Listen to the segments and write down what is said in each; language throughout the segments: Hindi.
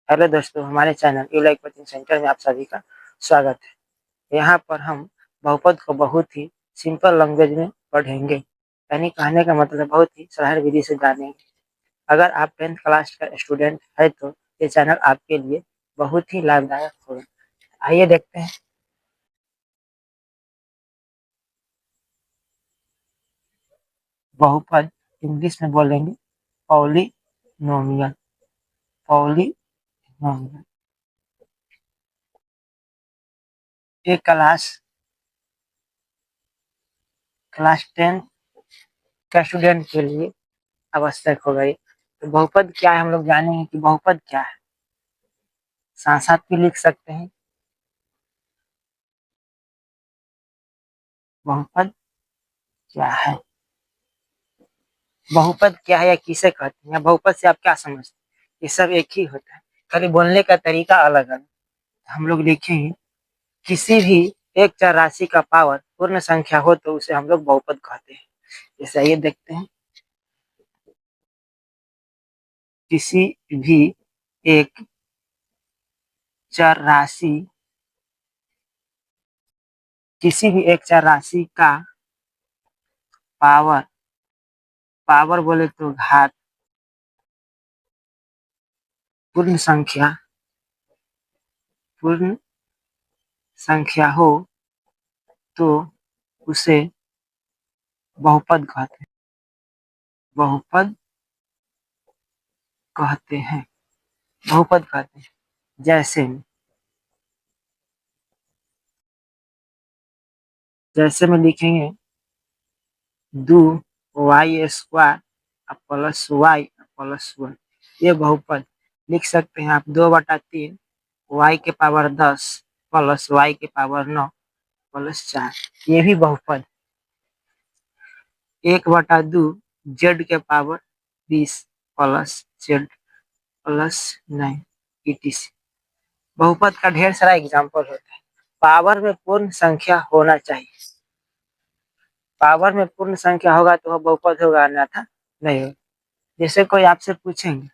हेलो दोस्तों, हमारे चैनल यूलाइक कोचिंग सेंटर में आप सभी का स्वागत है। यहाँ पर हम बहुपद को बहुत ही सिंपल लैंग्वेज में पढ़ेंगे, यानी कहने का मतलब बहुत ही सरल विधि से जानेंगे। अगर आप 10th क्लास का स्टूडेंट है तो ये चैनल आपके लिए बहुत ही लाभदायक होगा। आइए देखते हैं। बहुपद इंग्लिश में बोलेंगे पॉलिनोमियल। पॉलिनोमियल ये क्लास 10 का स्टूडेंट के लिए आवश्यक हो गई। तो बहुपद क्या है हम लोग जानेंगे कि बहुपद क्या है। साथ साथ भी लिख सकते हैं। बहुपद क्या है, बहुपद क्या है या किसे कहते हैं, या बहुपद से आप क्या समझते हैं। ये सब एक ही होता है, खाली बोलने का तरीका अलग अलग। हम लोग लिखेंगे किसी भी एक चर राशि का पावर पूर्ण संख्या हो तो उसे हम लोग बहुपद कहते हैं। जैसे ये देखते हैं, किसी भी एक चर राशि किसी भी एक चर राशि का पावर, पावर बोले तो घात, पूर्ण संख्या, पूर्ण संख्या हो तो उसे बहुपद कहते हैं। बहुपद कहते हैं, बहुपद कहते हैं। जैसे जैसे में लिखेंगे दो Y square plus Y plus one, ये बहुपद लिख सकते हैं आप। 2/3 वाई के पावर 10 प्लस वाई के पावर 9 प्लस 4, ये भी बहुपद। 1/2 जेड के power 20 plus Z plus 9 etc। बहुपद का ढेर सारा एग्जाम्पल होता है। पावर में पूर्ण संख्या होना चाहिए। पावर में पूर्ण संख्या होगा तो वह बहुपद होगा, अन्यथा नहीं होगा। जैसे कोई आपसे पूछेंगे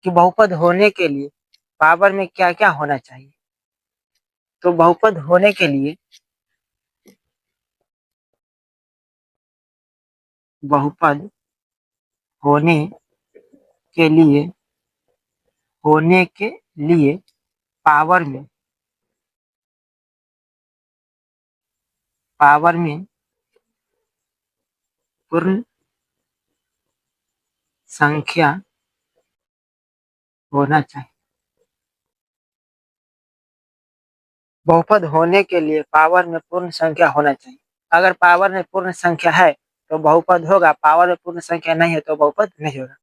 कि बहुपद होने के लिए पावर में क्या क्या होना चाहिए, तो बहुपद होने के लिए बहुपद होने के लिए होने के लिए पावर में पूर्ण संख्या होना चाहिए। बहुपद होने के लिए पावर में पूर्ण संख्या होना चाहिए। अगर पावर में पूर्ण संख्या है तो बहुपद होगा, पावर में पूर्ण संख्या नहीं है तो बहुपद नहीं होगा।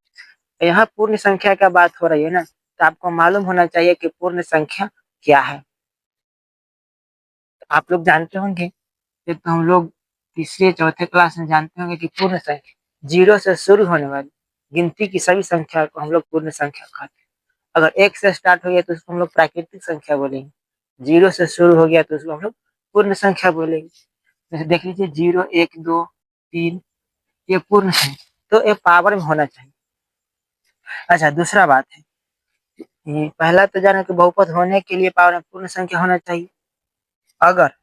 यहाँ पूर्ण संख्या का बात हो रही है ना, तो आपको मालूम होना चाहिए कि पूर्ण संख्या क्या है। आप लोग जानते होंगे, ये तो हम लोग तीसरे चौथे क्लास में जानते होंगे कि पूर्ण संख्या 0 से शुरू होने वाली गिनती की सभी संख्या को हम लोग पूर्ण संख्या कहते हैं। अगर 1 से स्टार्ट हो गया तो उसको हम लोग प्राकृतिक संख्या बोलेंगे। 0 से शुरू हो गया तो उसको हम लोग पूर्ण संख्या बोलेंगे। जैसे देख लीजिए 0 1 2 3, ये पूर्ण संख्या, तो ये पावर में होना चाहिए। अच्छा, दूसरा बात है, ये पहला तो जाना कि बहुपद होने के लिए पावर में पूर्ण संख्या होना चाहिए। अगर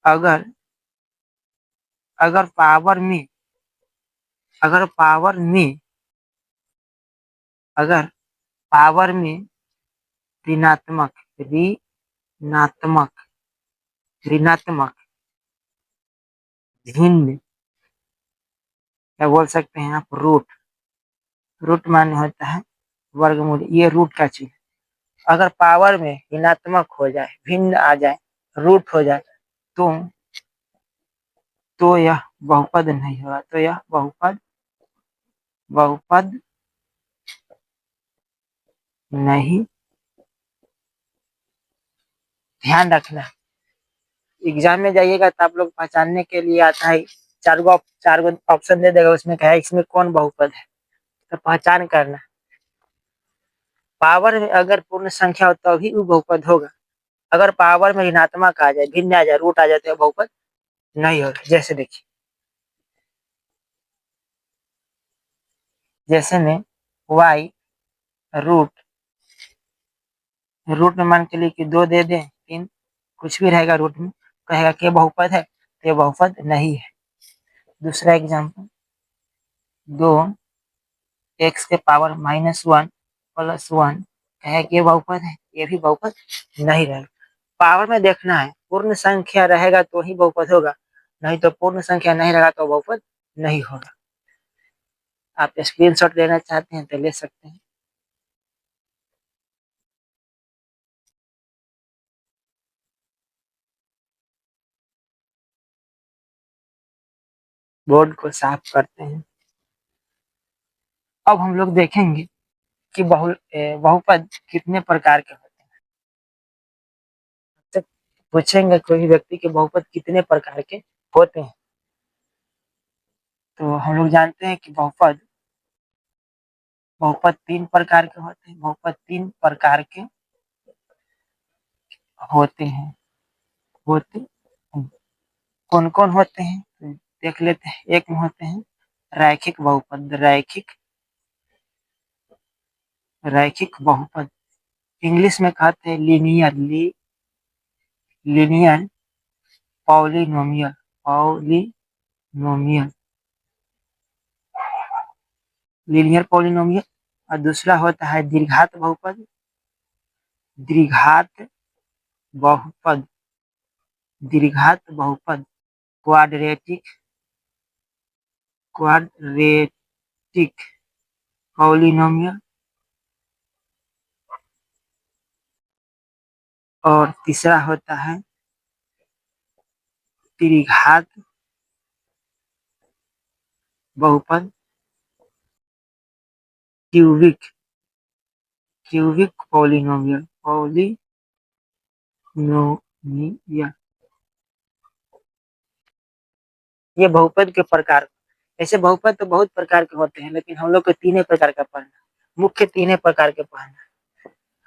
अगर अगर पावर में अगर पावर में अगर पावर में ऋणात्मक ऋणात्मक ऋणात्मक भिन्न, क्या बोल सकते हैं आप, रूट। रूट माने होता है वर्गमूल, ये रूट का चिन्ह। अगर पावर में ऋणात्मक हो जाए, भिन्न आ जाए, रूट हो जाए, तो यह बहुपद नहीं होगा। तो यह बहुपद बहुपद नहीं। ध्यान रखना, एग्जाम में जाइएगा तो आप लोग पहचानने के लिए आता है, चार गो ऑप्शन दे देगा, उसमें कहे इसमें कौन बहुपद है, तो पहचान करना। पावर में अगर पूर्ण संख्या हो तभी वो बहुपद होगा। अगर पावर में ऋणात्मक आ जाए, भिन्न आ जाए, रूट आ जाए तो बहुपद नहीं होगा। जैसे देखिए, जैसे में वाई रूट में मान के लिए कि 2 दे दें 3 कुछ भी रहेगा रूट में, कहेगा कि बहुपद है, तो ये बहुपद नहीं है। दूसरा एग्जाम्पल 2 x के पावर -1 + 1 कहे कि ये बहुपद है, ये भी बहुपद नहीं रहेगा। पावर में देखना है, पूर्ण संख्या रहेगा तो ही बहुपद होगा, नहीं तो पूर्ण संख्या नहीं रहेगा तो बहुपद नहीं होगा। आप स्क्रीनशॉट लेना चाहते हैं तो ले सकते हैं। बोर्ड को साफ करते हैं। अब हम लोग देखेंगे कि बहुपद कितने प्रकार के होते हैं। तो पूछेंगे कोई व्यक्ति के बहुपद कितने प्रकार के होते हैं, तो हम लोग जानते हैं कि बहुपद 3 प्रकार के होते हैं। बहुपद 3 प्रकार के होते हैं। कौन कौन होते हैं देख लेते हैं। एक में होते हैं रैखिक बहुपद। रैखिक बहुपद इंग्लिश में कहते हैं लीनियर पॉलिनोमियल लीनियर पॉलिनोमियल। और दूसरा होता है द्विघात बहुपद। बहुपद द्विघात बहुपद क्वाड्रेटिक पॉलिनोमियल। और तीसरा होता है त्रिघात बहुपद क्यूबिक पॉलिनोमियल। ये बहुपद के प्रकार। ऐसे बहुपद तो बहुत प्रकार के होते हैं, लेकिन हम लोग को 3 प्रकार का पढ़ना, मुख्य 3 प्रकार के पढ़ना।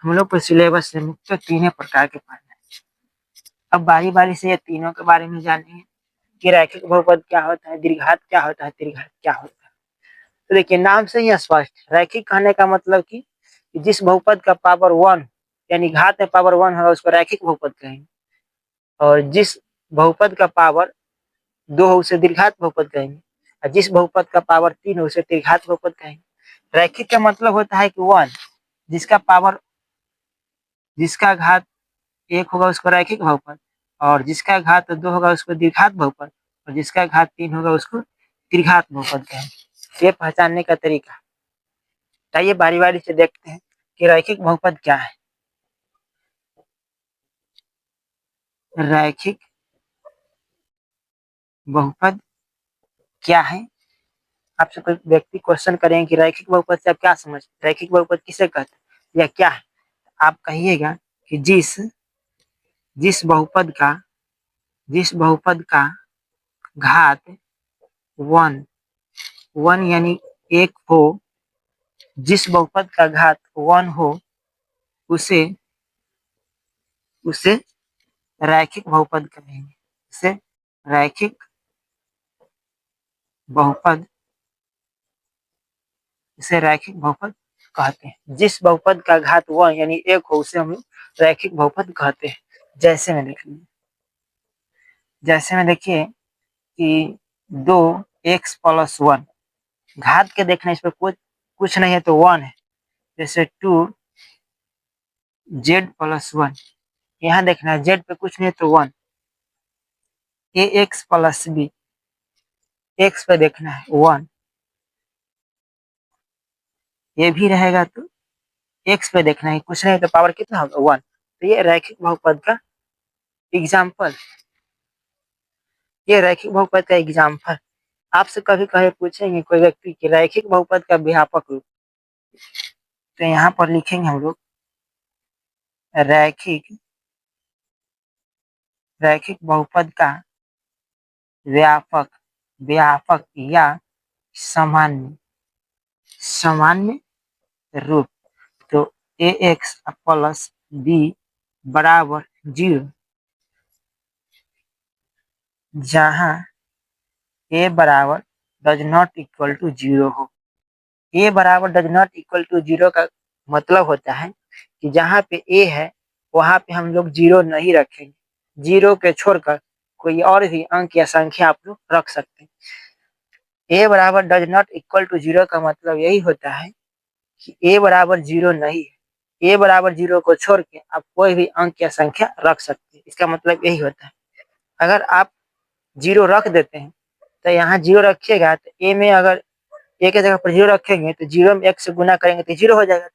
हम लोग को सिलेबस से मुख्य 3 प्रकार के पढ़ना। अब बारी बारी से ये तीनों के बारे में जानेंगे कि रैखिक बहुपद क्या होता है, द्विघात क्या होता है, त्रिघात क्या होता है। तो देखिए नाम से ही स्पष्ट, रैखिक कहने का मतलब कि जिस बहुपद का पावर 1 यानी घात में पावर 1 होगा उसको रैखिक बहुपद कहेंगे, और जिस बहुपद का पावर 2 हो उसे द्विघात बहुपद कहेंगे, और जिस बहुपद का पावर 3 हो उसे त्रिघात बहुपद कहेंगे। रैखिक का मतलब होता है कि 1 जिसका घात 1 होगा उसको रैखिक बहुपद, और जिसका घात 2 होगा उसको द्विघात बहुपद, और जिसका घात 3 होगा उसको त्रिघात बहुपद कहेंगे। ये पहचानने का तरीका। आइए बारी बारी से देखते हैं कि रैखिक बहुपद क्या है। रैखिक बहुपद क्या है? आपसे कोई व्यक्ति क्वेश्चन करेंगे कि रैखिक बहुपद से आप क्या समझते, रैखिक बहुपद किसे कहते हैं या क्या है, आप कहिएगा कि जिस बहुपद का घात 1 यानी 1 हो, जिस बहुपद का घात 1 हो उसे रैखिक बहुपद कहेंगे। इसे रैखिक बहुपद कहते हैं। जिस बहुपद का घात 1 यानी 1 हो उसे हम रैखिक बहुपद कहते हैं। जैसे में देखिए कि 2x + 1 घात के देखना, इस पर कुछ नहीं है तो 1 है। जैसे 2z + 1 यहाँ देखना है z पे कुछ नहीं है तो 1। ax + b x पे देखना है 1, ये भी रहेगा तो x पे देखना है, कुछ नहीं तो पावर कितना होगा 1। तो ये रैखिक बहुपद का एग्जाम्पल। आपसे कभी कभी पूछेंगे कोई व्यक्ति कि रैखिक बहुपद का व्यापक रूप, तो यहाँ पर लिखेंगे हम लोग रैखिक बहुपद का व्यापक या सामान्य रूप। तो ax + b = 0, जहां a = does not equal to 0 हो। ए बराबर does not equal to zero का मतलब होता है कि जहाँ पे ए है वहाँ पे हम लोग जीरो नहीं रखेंगे। जीरो के छोड़कर कोई और भी अंक या संख्या आप लोग रख सकते हैं। ए बराबर does not equal to zero का मतलब यही होता है कि ए बराबर जीरो नहीं है। ए बराबर जीरो को छोड़ के आप कोई भी अंक या संख्या रख सकते हैं। इसका मतलब यही होता है। अगर आप जीरो रख देते हैं तो यहाँ जीरो रखिएगा तो ए में अगर ए के जगह पर जीरो रखेंगे तो जीरो में एक से गुना करेंगे तो जीरो हो जाएगा।